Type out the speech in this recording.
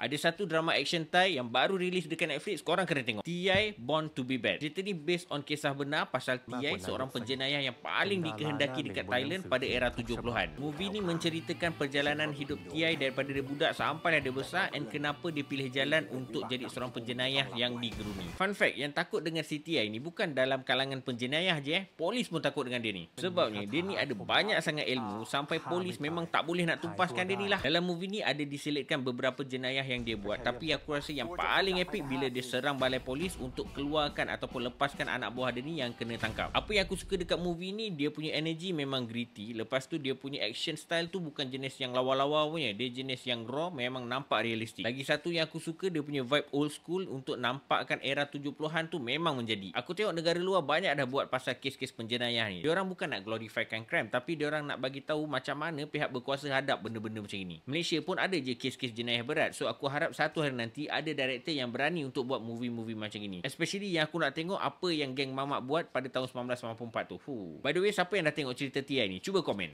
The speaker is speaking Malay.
Ada satu drama action Thai yang baru rilis dekat Netflix, korang kena tengok. TI Born to be Bad. Cerita ni based on kisah benar pasal TI, seorang penjenayah yang paling dikehendaki dekat Thailand pada era 70-an. Movie ni menceritakan perjalanan hidup TI daripada dia budak sampai dia besar, and kenapa dia pilih jalan untuk jadi seorang penjenayah yang digeruni. Fun fact, yang takut dengan si TI ni bukan dalam kalangan penjenayah je, polis pun takut dengan dia ni. Sebabnya dia ni ada banyak sangat ilmu sampai polis memang tak boleh nak tumpaskan dia ni lah. Dalam movie ni ada diselitkan beberapa jenayah yang dia buat, tapi aku rasa yang paling epic bila dia serang balai polis untuk keluarkan ataupun lepaskan anak buah dia ni yang kena tangkap. Apa yang aku suka dekat movie ni, dia punya energy memang gritty. Lepas tu dia punya action style tu bukan jenis yang lawa-lawa punya, dia jenis yang raw, memang nampak realistik. Lagi satu yang aku suka, dia punya vibe old school untuk nampakkan era 70-an tu memang menjadi. Aku tengok negara luar banyak dah buat pasal kes-kes penjenayah ni. Diorang bukan nak glorifykan crime, tapi diorang nak bagi tahu macam mana pihak berkuasa hadap benda-benda macam ini. Malaysia pun ada je kes-kes jenayah berat. So aku harap satu hari nanti ada director yang berani untuk buat movie-movie macam ini. Especially yang aku nak tengok apa yang geng mamak buat pada tahun 1994 tu. By the way, siapa yang dah tengok cerita TI ni? Cuba komen.